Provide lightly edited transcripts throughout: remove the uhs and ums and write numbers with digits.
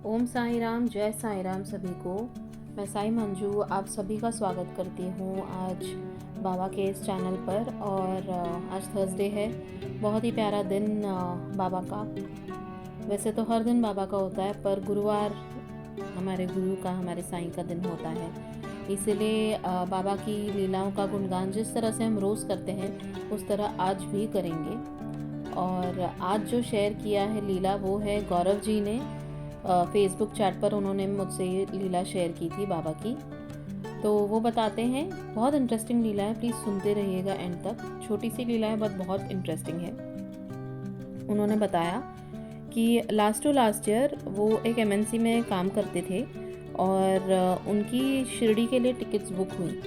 ओम साई राम, जय साई राम सभी को। मैं साई मंजू आप सभी का स्वागत करती हूँ आज बाबा के इस चैनल पर। और आज थर्सडे है, बहुत ही प्यारा दिन बाबा का। वैसे तो हर दिन बाबा का होता है, पर गुरुवार हमारे गुरु का, हमारे साईं का दिन होता है। इसीलिए बाबा की लीलाओं का गुणगान जिस तरह से हम रोज़ करते हैं उस तरह आज भी करेंगे। और आज जो शेयर किया है लीला वो है गौरव जी ने फेसबुक चैट पर। उन्होंने मुझसे ये लीला शेयर की थी बाबा की, तो वो बताते हैं। बहुत इंटरेस्टिंग लीला है, प्लीज़ सुनते रहिएगा एंड तक। छोटी सी लीला है बट बहुत इंटरेस्टिंग है। उन्होंने बताया कि लास्ट टू लास्ट ईयर वो एक एमएनसी में काम करते थे और उनकी शिरडी के लिए टिकट्स बुक हुई।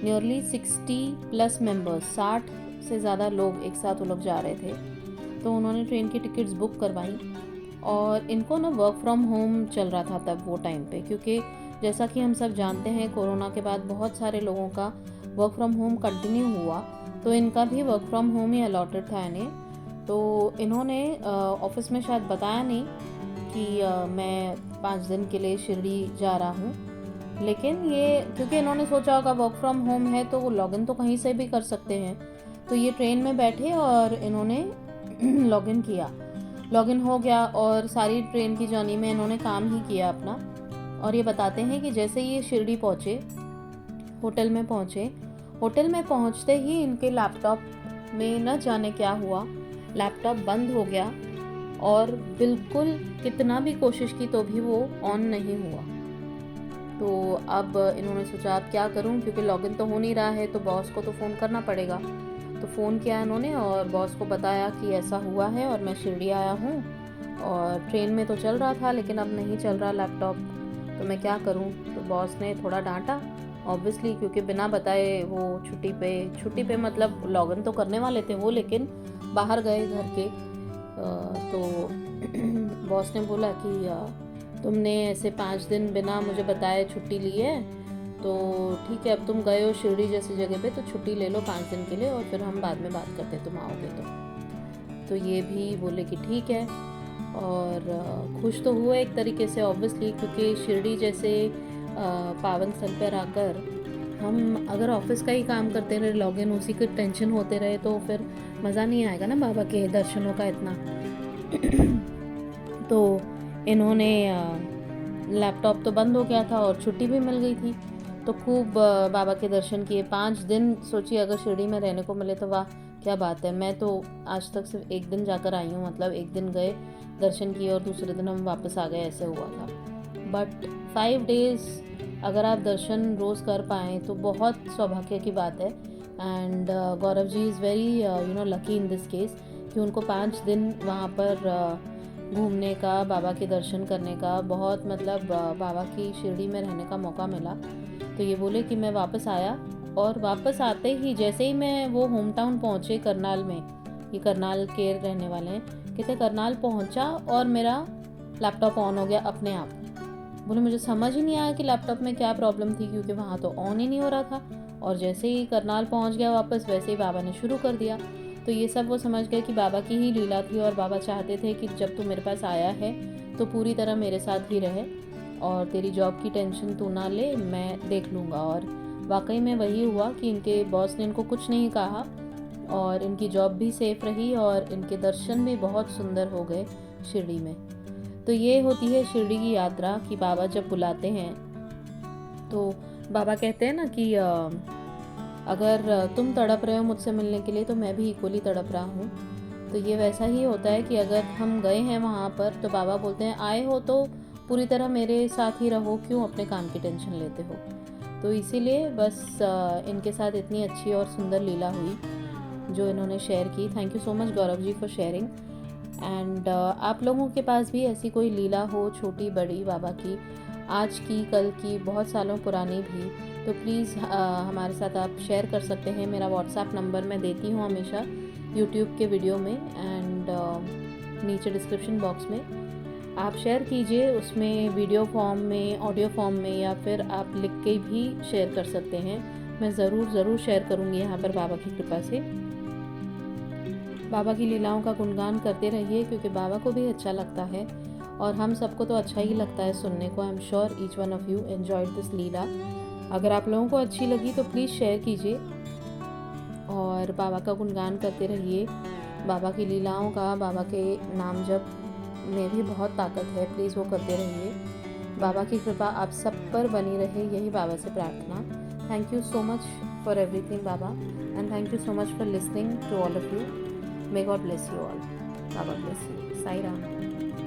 नियरली 60+ मेंबर्स, 60 से ज़्यादा लोग एक साथ वो लोग जा रहे थे। तो उन्होंने ट्रेन की टिकट्स बुक करवाई और इनको ना वर्क फ्रॉम होम चल रहा था तब वो टाइम पे, क्योंकि जैसा कि हम सब जानते हैं कोरोना के बाद बहुत सारे लोगों का वर्क फ्रॉम होम कंटिन्यू हुआ, तो इनका भी work from home he allotted था इन्हें। तो इन्होंने ऑफिस में शायद बताया नहीं कि मैं 5 दिन के लिए शिरडी जा रहा हूँ, लेकिन ये क्योंकि इन्होंने सोचा होगा वर्क फ्रॉम होम है तो वो लॉगिन तो कहीं से भी कर सकते हैं। तो ये ट्रेन में बैठे और इन्होंने लॉगिन किया, लॉगिन हो गया और सारी ट्रेन की जर्नी में इन्होंने काम ही किया अपना। और ये बताते हैं कि जैसे ये शिरडी पहुँचे, होटल में पहुँचे, होटल में पहुँचते ही इनके लैपटॉप में न जाने क्या हुआ, लैपटॉप बंद हो गया और बिल्कुल कितना भी कोशिश की तो भी वो ऑन नहीं हुआ। तो अब इन्होंने सोचा अब क्या करूं, क्योंकि लॉगिन तो हो नहीं रहा है, तो बॉस को तो फ़ोन करना पड़ेगा। तो फ़ोन किया इन्होंने और बॉस को बताया कि ऐसा हुआ है और मैं शिरडी आया हूँ और ट्रेन में तो चल रहा था लेकिन अब नहीं चल रहा लैपटॉप, तो मैं क्या करूँ। तो बॉस ने थोड़ा डांटा ऑब्वियसली, क्योंकि बिना बताए वो छुट्टी पे मतलब लॉगिन तो करने वाले थे वो, लेकिन बाहर गए घर के। तो बॉस ने बोला कि तुमने ऐसे 5 दिन बिना मुझे बताए छुट्टी ली है, तो ठीक है, अब तुम गए हो शिरडी जैसी जगह पे तो छुट्टी ले लो 5 दिन के लिए और फिर हम बाद में बात करते तुम आओगे तो ये भी बोले कि ठीक है। और खुश तो हुए एक तरीके से ऑब्वियसली, क्योंकि शिरडी जैसे पावन स्थल पर आकर हम अगर ऑफिस का ही काम करते रहे, लॉगिन उसी की टेंशन होते रहे, तो फिर मज़ा नहीं आएगा ना बाबा के दर्शनों का इतना। तो इन्होंने लैपटॉप तो बंद हो गया था और छुट्टी भी मिल गई थी, तो खूब बाबा के दर्शन किए 5 दिन। सोचिए अगर शिरडी में रहने को मिले तो वाह क्या बात है। मैं तो आज तक सिर्फ एक दिन जाकर आई हूँ, मतलब एक दिन गए दर्शन किए और दूसरे दिन हम वापस आ गए, ऐसे हुआ था। बट 5 डेज़ अगर आप दर्शन रोज़ कर पाएँ तो बहुत सौभाग्य की बात है। And Gaurav ji is very lucky in this case कि उनको 5 दिन वहाँ पर घूमने का, बाबा के दर्शन करने का, बहुत मतलब बाबा की शिरडी में रहने का मौका मिला। तो ये बोले कि मैं वापस आया और वापस आते ही जैसे ही मैं वो होम टाउन पहुँचे करनाल में, ये करनाल के रहने वाले हैं, कहते करनाल पहुँचा और मेरा लैपटॉप ऑन हो गया अपने आप। बोले मुझे समझ ही नहीं आया कि लैपटॉप में क्या प्रॉब्लम थी, क्योंकि वहाँ तो ऑन ही नहीं हो रहा था। और जैसे ही करनाल पहुँच गया वापस, वैसे ही बाबा ने शुरू कर दिया। तो ये सब वो समझ गए कि बाबा की ही लीला थी और बाबा चाहते थे कि जब तू मेरे पास आया है तो पूरी तरह मेरे साथ ही रहे और तेरी जॉब की टेंशन तू ना ले, मैं देख लूँगा। और वाकई में वही हुआ कि इनके बॉस ने इनको कुछ नहीं कहा और इनकी जॉब भी सेफ रही और इनके दर्शन भी बहुत सुंदर हो गए शिरडी में। तो ये होती है शिरडी की यात्रा कि बाबा जब बुलाते हैं तो बाबा कहते हैं ना कि अगर तुम तड़प रहे हो मुझसे मिलने के लिए तो मैं भी इक्वली तड़प रहा हूँ। तो ये वैसा ही होता है कि अगर हम गए हैं वहाँ पर तो बाबा बोलते हैं आए हो तो पूरी तरह मेरे साथ ही रहो, क्यों अपने काम की टेंशन लेते हो। तो इसीलिए बस इनके साथ इतनी अच्छी और सुंदर लीला हुई जो इन्होंने शेयर की। Thank you so much Gaurav ji for sharing. And आप लोगों के पास भी ऐसी कोई लीला हो, छोटी बड़ी बाबा की, आज की, कल की, बहुत सालों पुरानी भी, तो प्लीज़ हमारे साथ आप शेयर कर सकते हैं। मेरा व्हाट्सएप नंबर मैं देती हूँ हमेशा यूट्यूब के वीडियो में एंड नीचे डिस्क्रिप्शन बॉक्स में आप शेयर कीजिए, उसमें वीडियो फॉर्म में, ऑडियो फॉर्म में, या फिर आप लिख के भी शेयर कर सकते हैं। मैं ज़रूर शेयर करूँगी यहाँ पर बाबा की कृपा से। बाबा की लीलाओं का गुणगान करते रहिए क्योंकि बाबा को भी अच्छा लगता है और हम सबको तो अच्छा ही लगता है सुनने को। I am sure each one of you enjoyed this leela. अगर आप लोगों को अच्छी लगी तो प्लीज़ शेयर कीजिए और बाबा का गुणगान करते रहिए। बाबा की लीलाओं का, बाबा के नाम जप में भी बहुत ताकत है, प्लीज़ वो करते रहिए। बाबा की कृपा आप सब पर बनी रहे, यही बाबा से प्रार्थना। Thank you so much for everything Baba, and thank you so much for listening to all of you. May God bless you all. Baba bless you. Sai Ram.